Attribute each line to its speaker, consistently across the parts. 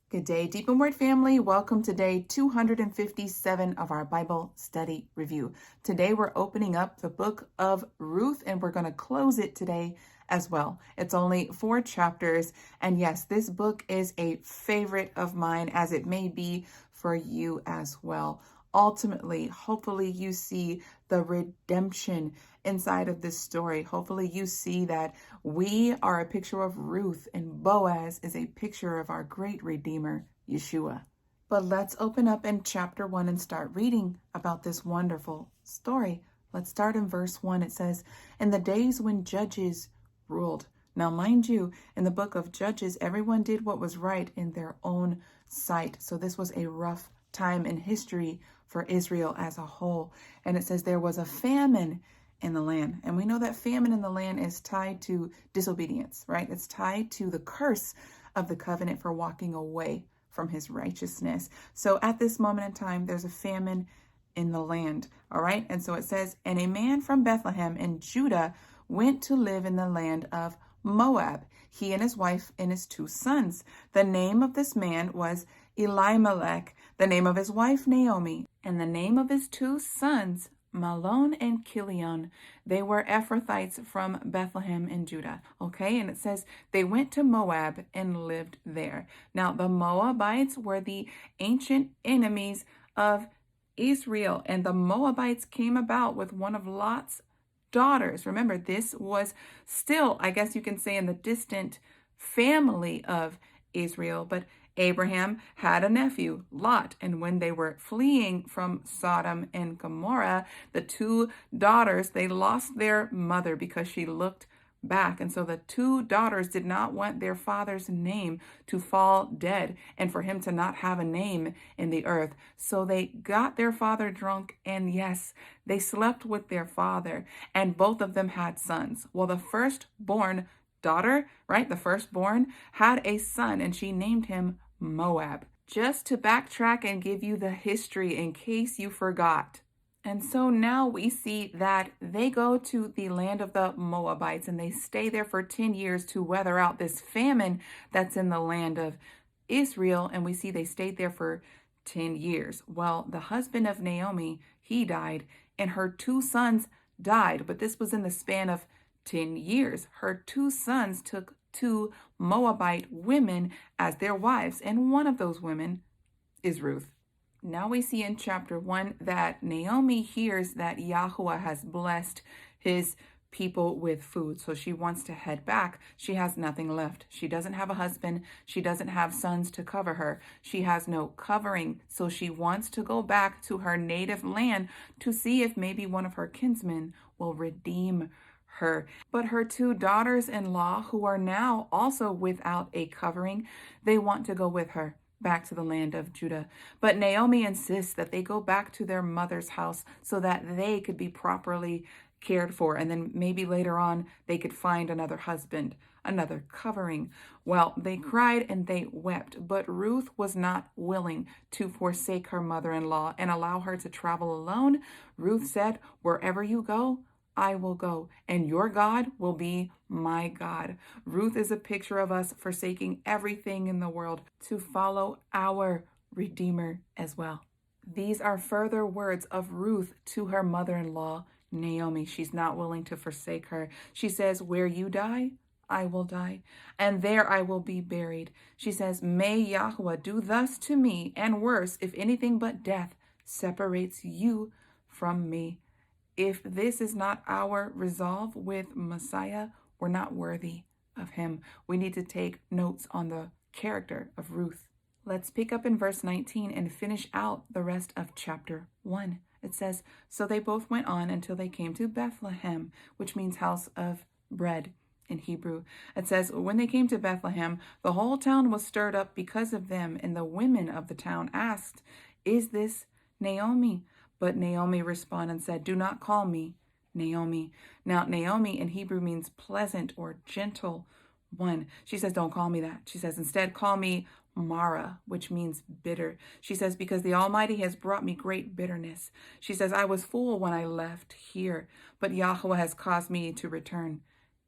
Speaker 1: Good day, Deep in Word family. Welcome to day 257 of our Bible study review. Today we're opening up the book of Ruth and we're going to close it today as well. It's only 4 chapters. And yes, this book is a favorite of mine, as it may be for you as well. Ultimately, hopefully you see the redemption inside of this story. Hopefully you see that we are a picture of Ruth and Boaz is a picture of our great Redeemer, Yeshua. But let's open up in chapter 1 and start reading about this wonderful story. Let's start in verse 1. It says, "In the days when judges ruled." Now, mind you, in the book of Judges, everyone did what was right in their own sight. So this was a rough time in history for Israel as a whole. And it says there was a famine in the land. And we know that famine in the land is tied to disobedience, right? It's tied to the curse of the covenant for walking away from his righteousness. So at this moment in time, there's a famine in the land, all right? And so it says, "And a man from Bethlehem in Judah went to live in the land of Moab, he and his wife and his 2 sons. The name of this man was Elimelech, the name of his wife Naomi, and the name of his 2 sons Mahlon and Chilion. They were Ephrathites from Bethlehem in Judah." Okay, and it says they went to Moab and lived there. Now, the Moabites were the ancient enemies of Israel, and the Moabites came about with one of Lot's daughters. Remember, this was still, I guess you can say, in the distant family of Israel, but Abraham had a nephew, Lot, and when they were fleeing from Sodom and Gomorrah, the 2 daughters, they lost their mother because she looked back. And so the 2 daughters did not want their father's name to fall dead and for him to not have a name in the earth. So they got their father drunk, and yes, they slept with their father, and both of them had sons. Well, the firstborn daughter, right, the firstborn, had a son, and she named him Moab. Just to backtrack and give you the history in case you forgot. And so now we see that they go to the land of the Moabites and they stay there for 10 years to weather out this famine that's in the land of Israel. And we see they stayed there for 10 years. Well, the husband of Naomi, he died, and her 2 sons died. But this was in the span of 10 years. Her 2 sons took 2 Moabite women as their wives, and one of those women is Ruth. Now we see in chapter 1 that Naomi hears that Yahuwah has blessed his people with food. So she wants to head back. She has nothing left. She doesn't have a husband. She doesn't have sons to cover her. She has no covering. So she wants to go back to her native land to see if maybe one of her kinsmen will redeem her. But her 2 daughters-in-law, who are now also without a covering, they want to go with her back to the land of Judah. But Naomi insists that they go back to their mother's house so that they could be properly cared for, and then maybe later on they could find another husband, another covering. Well, they cried and they wept, but Ruth was not willing to forsake her mother-in-law and allow her to travel alone. Ruth said, "Wherever you go, I will go, and your God will be my God." Ruth is a picture of us forsaking everything in the world to follow our Redeemer as well. These are further words of Ruth to her mother-in-law, Naomi. She's not willing to forsake her. She says, "Where you die, I will die, and there I will be buried." She says, "May Yahuwah do thus to me, and worse, if anything but death separates you from me." If this is not our resolve with Messiah, we're not worthy of him. We need to take notes on the character of Ruth. Let's pick up in verse 19 and finish out the rest of chapter 1. It says, "So they both went on until they came to Bethlehem," which means house of bread in Hebrew. It says, "When they came to Bethlehem, the whole town was stirred up because of them, and the women of the town asked, 'Is this Naomi?' But Naomi responded and said, 'Do not call me Naomi.'" Now, Naomi in Hebrew means pleasant or gentle one. She says, "Don't call me that." She says, "Instead, call me Mara," which means bitter. She says, "Because the Almighty has brought me great bitterness." She says, "I was full when I left here, but Yahweh has caused me to return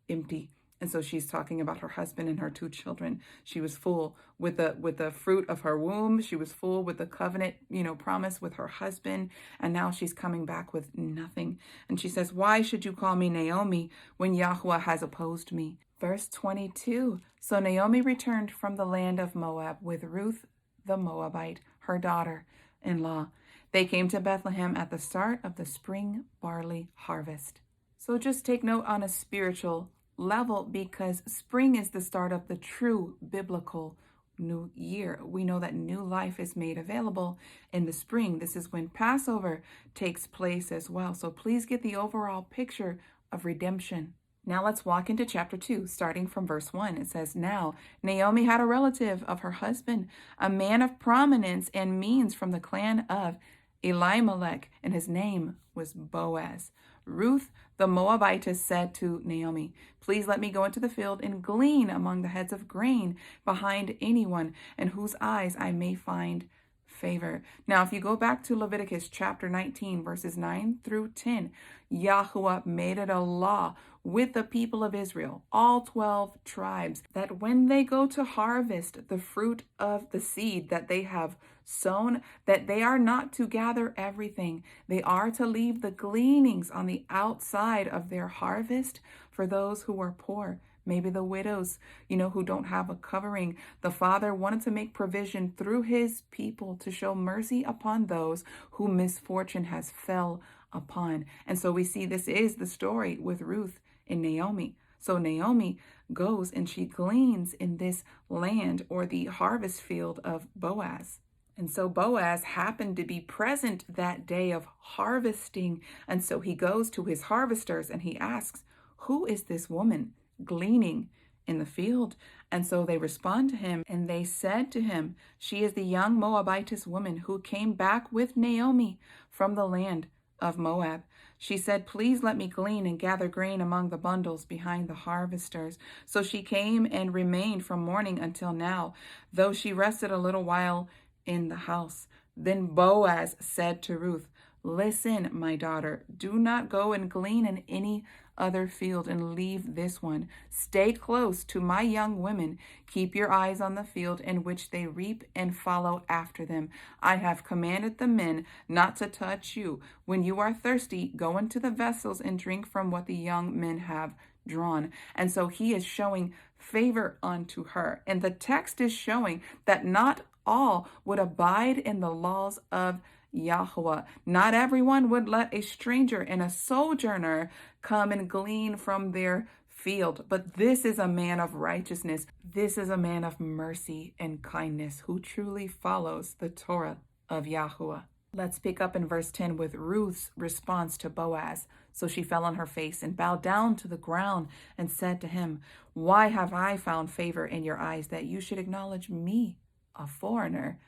Speaker 1: empty." And so she's talking about her husband and her two children. She was full with the fruit of her womb. She was full with the covenant, promise with her husband. And now she's coming back with nothing. And she says, why should you call me Naomi when Yahweh has opposed me? Verse 22. So Naomi returned from the land of Moab with Ruth the Moabite, her daughter-in-law. They came to Bethlehem at the start of the spring barley harvest. So just take note on a spiritual level, because spring is the start of the true biblical new year. We know that new life is made available in the spring. This is when Passover takes place as well. So please get the overall picture of redemption. Now let's walk into chapter 2, starting from verse 1. It says, now Naomi had a relative of her husband, a man of prominence and means from the clan of Elimelech, and his name was Boaz. Ruth the Moabitess said to Naomi, please let me go into the field and glean among the heads of grain behind anyone in whose eyes I may find favor. Now, if you go back to Leviticus chapter 19, verses 9 through 10, Yahuwah made it a law with the people of Israel, all 12 tribes, that when they go to harvest the fruit of the seed that they have sown, that they are not to gather everything. They are to leave the gleanings on the outside of their harvest for those who are poor. Maybe the widows, who don't have a covering. The Father wanted to make provision through his people to show mercy upon those who misfortune has fell upon. And so we see this is the story with Ruth and Naomi. So Naomi goes and she gleans in this land, or the harvest field of Boaz. And so Boaz happened to be present that day of harvesting. And so he goes to his harvesters and he asks, who is this woman gleaning in the field? And so they respond to him, and they said to him, she is the young Moabitess woman who came back with Naomi from the land of Moab. She said, please let me glean and gather grain among the bundles behind the harvesters. So she came and remained from morning until now, though she rested a little while in the house. Then Boaz said to Ruth, listen, my daughter, do not go and glean in any other field and leave this one. Stay close to my young women. Keep your eyes on the field in which they reap and follow after them. I have commanded the men not to touch you. When you are thirsty, go into the vessels and drink from what the young men have drawn. And so he is showing favor unto her. And the text is showing that not all would abide in the laws of Yahuwah. Not everyone would let a stranger and a sojourner come and glean from their field. But this is a man of righteousness. This is a man of mercy and kindness who truly follows the Torah of Yahuwah. Let's pick up in verse 10 with Ruth's response to Boaz. So she fell on her face and bowed down to the ground and said to him, why have I found favor in your eyes that you should acknowledge me, a foreigner,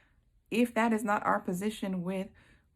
Speaker 1: if that is not our position with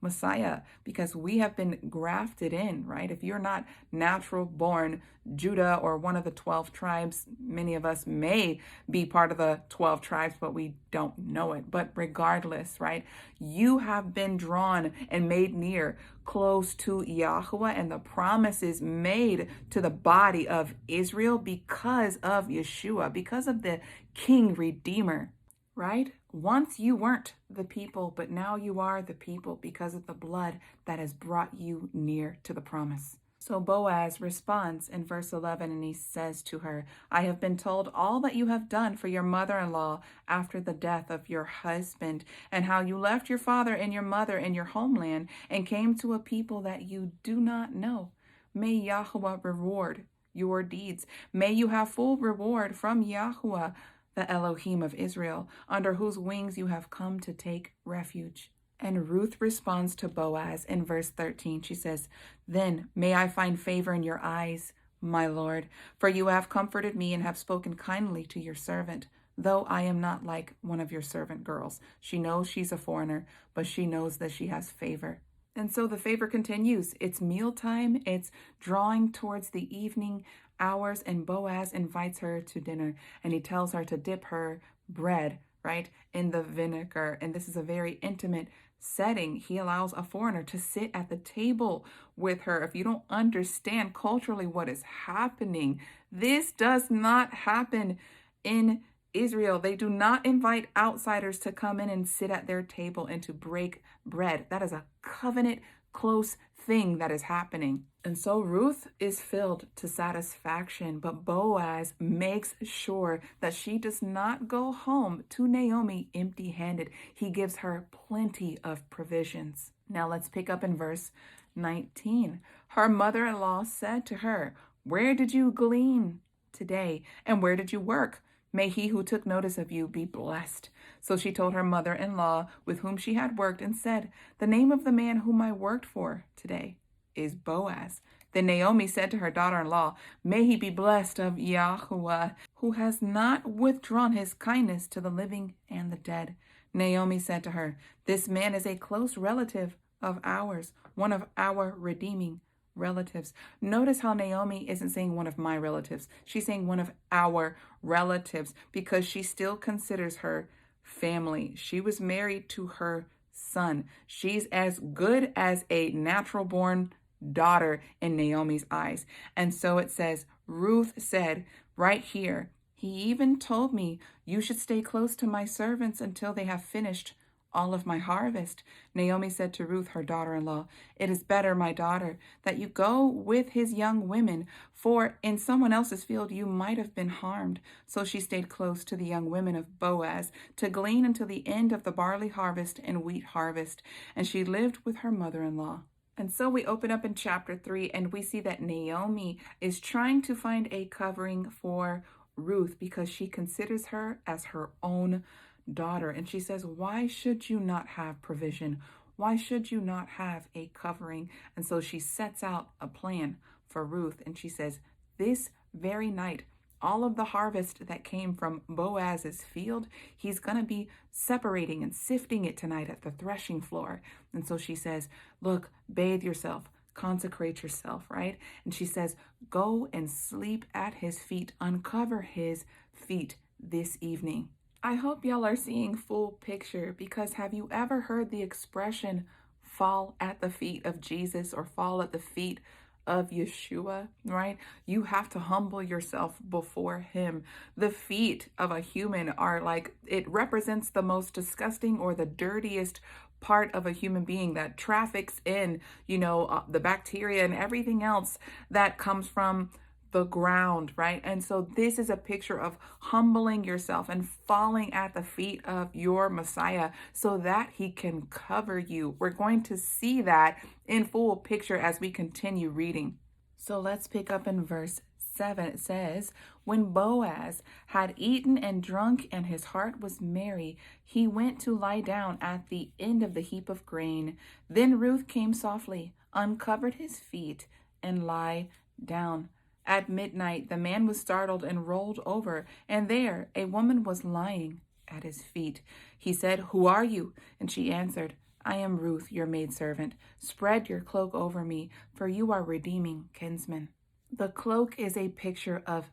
Speaker 1: Messiah, because we have been grafted in, right? If you're not natural born Judah or one of the 12 tribes, many of us may be part of the 12 tribes, but we don't know it. But regardless, right? You have been drawn and made near, close to Yahuwah, and the promises made to the body of Israel because of Yeshua, because of the King Redeemer, right? Once you weren't the people, but now you are the people because of the blood that has brought you near to the promise. So Boaz responds in verse 11, and he says to her, I have been told all that you have done for your mother-in-law after the death of your husband, and how you left your father and your mother and your homeland and came to a people that you do not know. May Yahuwah reward your deeds. May you have full reward from Yahuwah, the Elohim of Israel, under whose wings you have come to take refuge. And Ruth responds to Boaz in verse 13. She says, then may I find favor in your eyes, my Lord, for you have comforted me and have spoken kindly to your servant, though I am not like one of your servant girls. She knows she's a foreigner, but she knows that she has favor. And so the favor continues. It's mealtime. It's drawing towards the evening hours, and Boaz invites her to dinner, and he tells her to dip her bread right, in the vinegar. And this is a very intimate setting. He allows a foreigner to sit at the table with her. If you don't understand culturally what is happening, this does not happen in Israel. They do not invite outsiders to come in and sit at their table and to break bread. That is a covenant close thing that is happening. And so Ruth is filled to satisfaction, but Boaz makes sure that she does not go home to Naomi empty-handed. He gives her plenty of provisions. Now let's pick up in verse 19. Her mother-in-law said to her, "Where did you glean today, and where did you work? May he who took notice of you be blessed." So she told her mother-in-law with whom she had worked and said, "The name of the man whom I worked for today is Boaz." Then Naomi said to her daughter-in-law, "May he be blessed of Yahweh, who has not withdrawn his kindness to the living and the dead." Naomi said to her, "This man is a close relative of ours, one of our redeeming relatives." Notice how Naomi isn't saying one of my relatives. She's saying one of our relatives because she still considers her family. She was married to her son. She's as good as a natural born daughter in Naomi's eyes. And so it says, Ruth said right here, "He even told me you should stay close to my servants until they have finished all of my harvest." Naomi said to Ruth, her daughter-in-law, "It is better, my daughter, that you go with his young women, for in someone else's field you might have been harmed." So she stayed close to the young women of Boaz to glean until the end of the barley harvest and wheat harvest, and she lived with her mother-in-law. And so we open up in chapter 3 and we see that Naomi is trying to find a covering for Ruth because she considers her as her own daughter. And she says, "Why should you not have provision? Why should you not have a covering?" And so she sets out a plan for Ruth. And she says, this very night, all of the harvest that came from Boaz's field, he's going to be separating and sifting it tonight at the threshing floor. And so she says, "Look, bathe yourself, consecrate yourself," right? And she says, "Go and sleep at his feet, uncover his feet this evening." I hope y'all are seeing full picture, because have you ever heard the expression fall at the feet of Jesus or fall at the feet of Yeshua, right? You have to humble yourself before him. The feet of a human are like, it represents the most disgusting or the dirtiest part of a human being that traffics in, the bacteria and everything else that comes from the ground, right? And so this is a picture of humbling yourself and falling at the feet of your Messiah so that he can cover you. We're going to see that in full picture as we continue reading. So let's pick up in verse 7. It says, "When Boaz had eaten and drunk and his heart was merry, he went to lie down at the end of the heap of grain. Then Ruth came softly, uncovered his feet, and lay down. At midnight, the man was startled and rolled over, and there a woman was lying at his feet. He said, 'Who are you?' And she answered, 'I am Ruth, your maidservant. Spread your cloak over me, for you are redeeming kinsman.'" The cloak is a picture of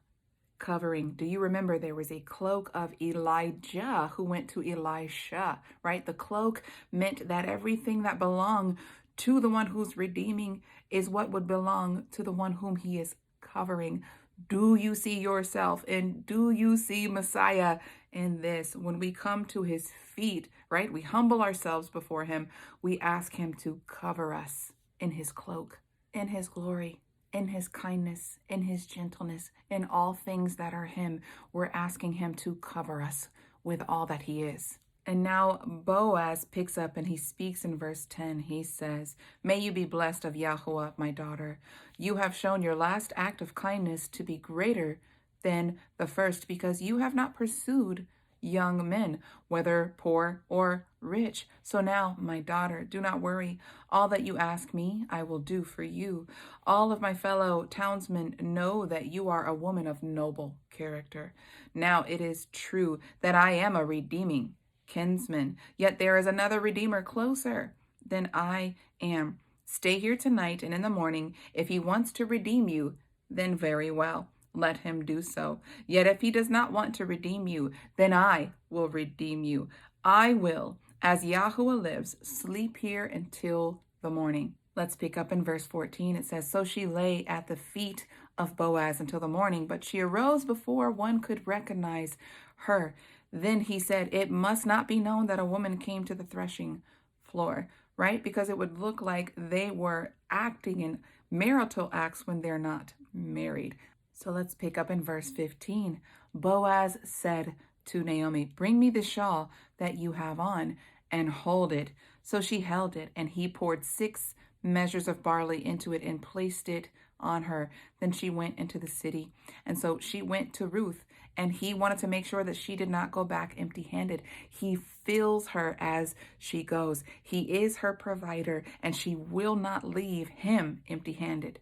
Speaker 1: covering. Do you remember there was a cloak of Elijah who went to Elisha, right? The cloak meant that everything that belonged to the one who's redeeming is what would belong to the one whom he is covering. Do you see yourself and do you see Messiah in this? When we come to his feet, right, we humble ourselves before him. We ask him to cover us in his cloak, in his glory, in his kindness, in his gentleness, in all things that are him. We're asking him to cover us with all that he is. And now Boaz picks up and he speaks in verse 10. He says, "May you be blessed of Yahweh, my daughter. You have shown your last act of kindness to be greater than the first, because you have not pursued young men, whether poor or rich. So now, my daughter, do not worry. All that you ask me, I will do for you. All of my fellow townsmen know that you are a woman of noble character. Now it is true that I am a redeeming kinsman, yet there is another redeemer closer than I am. Stay here tonight, and in the morning, if he wants to redeem you, then very well. let him do so. Yet if he does not want to redeem you, then I will redeem you. I will, as Yahuwah lives, sleep here until the morning. Let's pick up in verse 14. It says, So she lay at the feet of Boaz until the morning, but she arose before one could recognize her. Then he said, It must not be known that a woman came to the threshing floor, right? Because it would look like they were acting in marital acts when they're not married. So let's pick up in verse 15. Boaz said to Naomi, Bring me the shawl that you have on and hold it. So she held it, and he poured 6 measures of barley into it and placed it on her. Then she went into the city. And so she went to Ruth, and he wanted to make sure that she did not go back empty-handed. He fills her as she goes. He is her provider, and she will not leave him empty-handed.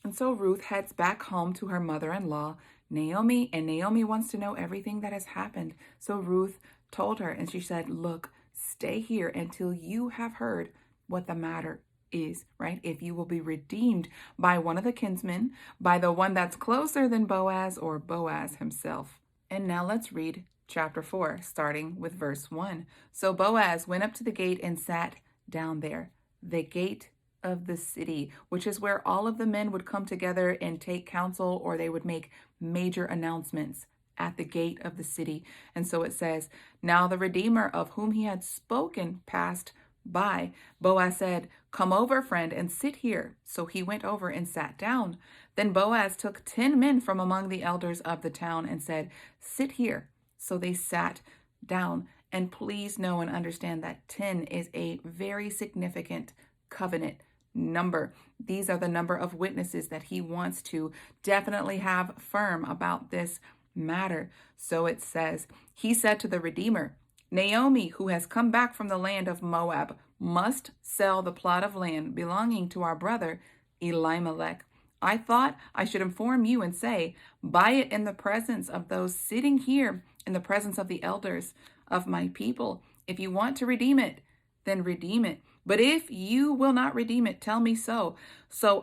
Speaker 1: And so Ruth heads back home to her mother-in-law, Naomi, and Naomi wants to know everything that has happened. So Ruth told her, and she said, Look, stay here until you have heard what the matter is, right? If you will be redeemed by one of the kinsmen, by the one that's closer than Boaz or Boaz himself. And now let's read chapter 4, starting with verse 1. So Boaz went up to the gate and sat down there. The gate of the city, which is where all of the men would come together and take counsel, or they would make major announcements at the gate of the city. And so it says, Now the Redeemer of whom he had spoken passed by. Boaz said, Come over, friend, and sit here. So he went over and sat down. Then Boaz took 10 men from among the elders of the town and said, Sit here. So they sat down. And please know and understand that 10 is a very significant covenant number. These are the number of witnesses that he wants to definitely have firm about this matter. So it says, He said to the Redeemer, Naomi, who has come back from the land of Moab, must sell the plot of land belonging to our brother Elimelech. I thought I should inform you and say, Buy it in the presence of those sitting here, in the presence of the elders of my people. If you want to redeem it, then redeem it. But if you will not redeem it, tell me so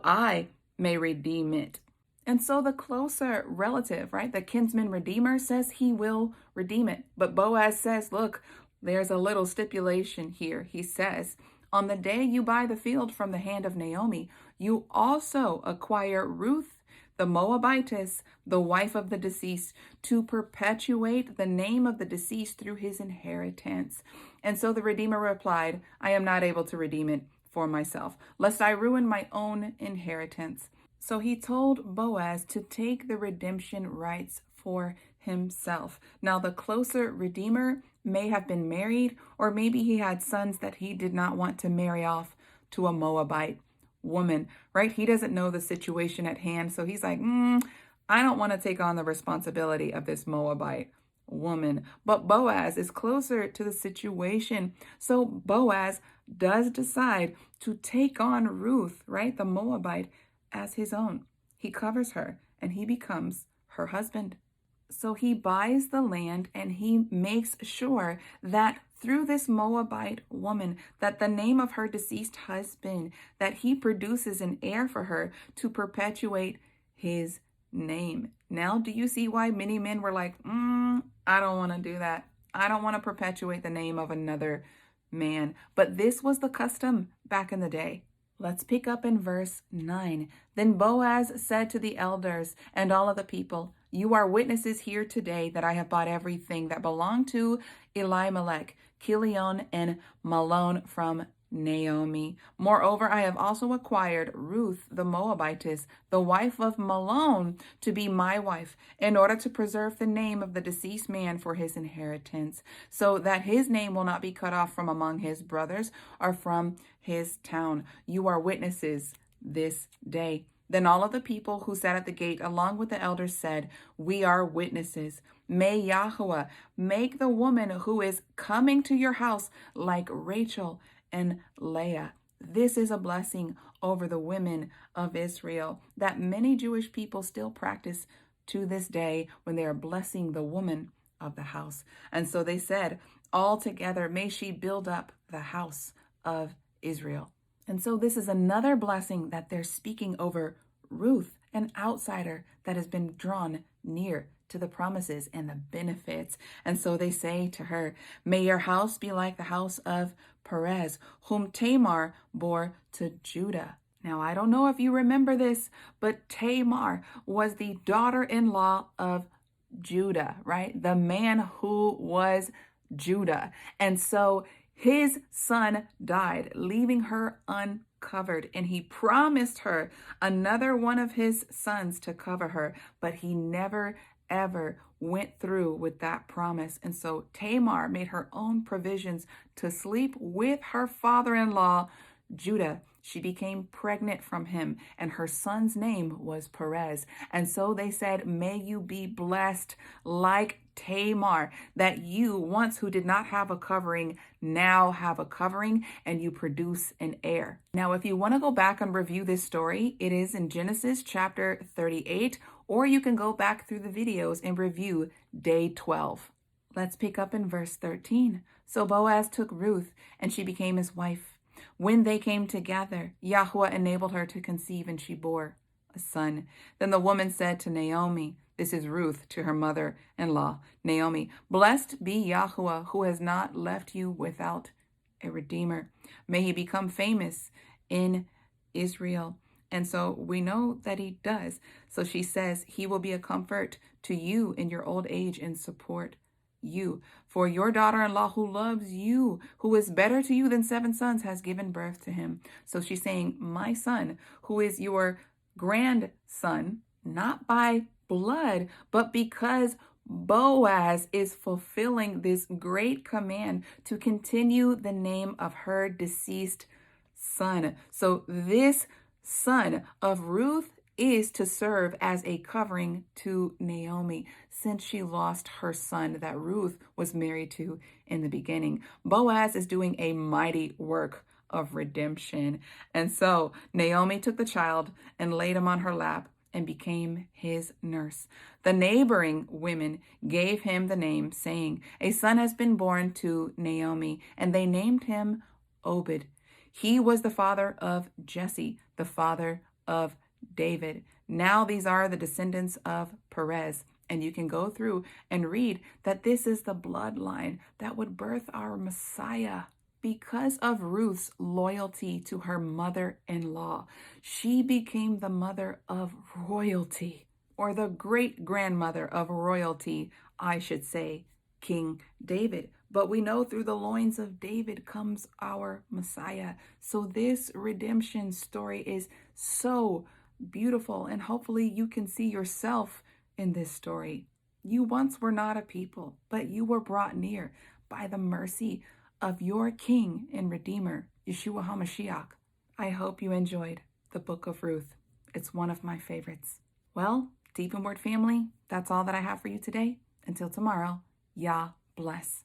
Speaker 1: I may redeem it. And so the closer relative, right, the kinsman redeemer says he will redeem it. But Boaz says, look, there's a little stipulation here. He says, on the day you buy the field from the hand of Naomi, you also acquire Ruth, the Moabitess, the wife of the deceased, to perpetuate the name of the deceased through his inheritance. And so the Redeemer replied, I am not able to redeem it for myself, lest I ruin my own inheritance. So he told Boaz to take the redemption rights for himself. Now, the closer Redeemer may have been married, or maybe he had sons that he did not want to marry off to a Moabite woman, right? He doesn't know the situation at hand. So he's like, I don't want to take on the responsibility of this Moabite woman. But Boaz is closer to the situation. So Boaz does decide to take on Ruth, right, the Moabite, as his own. He covers her and he becomes her husband. So he buys the land and he makes sure that through this Moabite woman, that the name of her deceased husband, that he produces an heir for her to perpetuate his name. Now, do you see why many men were like, I don't want to do that. I don't want to perpetuate the name of another man. But this was the custom back in the day. Let's pick up in verse 9. Then Boaz said to the elders and all of the people, You are witnesses here today that I have bought everything that belonged to Elimelech, Chilion, and Mahlon from Naomi. Moreover, I have also acquired Ruth the Moabitess, the wife of Mahlon, to be my wife, in order to preserve the name of the deceased man for his inheritance, so that his name will not be cut off from among his brothers or from his town. You are witnesses this day. Then all of the people who sat at the gate along with the elders said, We are witnesses. May Yahuwah make the woman who is coming to your house like Rachel and Leah. This is a blessing over the women of Israel that many Jewish people still practice to this day when they are blessing the woman of the house. And so they said, all together, may she build up the house of Israel. And so this is another blessing that they're speaking over Ruth an outsider that has been drawn near to the promises and the benefits. And so they say to her, may your house be like the house of Perez, whom Tamar bore to Judah. Now, I don't know if you remember this, but Tamar was the daughter-in-law of Judah, right? The man who was Judah. And so his son died, leaving her uncovered. And he promised her another one of his sons to cover her, but he never, ever went through with that promise. And so Tamar made her own provisions to sleep with her father-in-law, Judah. She became pregnant from him, and her son's name was Perez. And so they said, may you be blessed like Tamar, that you once who did not have a covering now have a covering, and you produce an heir. Now, if you want to go back and review this story, it is in Genesis chapter 38, or you can go back through the videos and review day 12. Let's pick up in verse 13. So Boaz took Ruth, and she became his wife. When they came together, Yahweh enabled her to conceive, and she bore a son. Then the woman said to Naomi, this is Ruth, to her mother-in-law, Naomi, blessed be Yahweh, who has not left you without a redeemer. May he become famous in Israel. And so we know that he does. So she says, he will be a comfort to you in your old age and support you. For your daughter-in-law who loves you, who is better to you than 7 sons, has given birth to him. So she's saying, my son, who is your grandson, not by blood, but because Boaz is fulfilling this great command to continue the name of her deceased son. So this son of Ruth is to serve as a covering to Naomi, since she lost her son that Ruth was married to in the beginning. Boaz is doing a mighty work of redemption. And so Naomi took the child and laid him on her lap and became his nurse. The neighboring women gave him the name, saying, a son has been born to Naomi, and they named him Obed. He was the father of Jesse, the father of David. Now these are the descendants of Perez. And you can go through and read that this is the bloodline that would birth our Messiah. Because of Ruth's loyalty to her mother-in-law, she became the mother of royalty, or the great-grandmother of royalty, I should say, King David. But we know through the loins of David comes our Messiah. So this redemption story is so beautiful, and hopefully you can see yourself in this story. You once were not a people, but you were brought near by the mercy of your King and Redeemer, Yeshua HaMashiach. I hope you enjoyed the book of Ruth. It's one of my favorites. Well, Deep in Word family, that's all that I have for you today. Until tomorrow, Yah bless.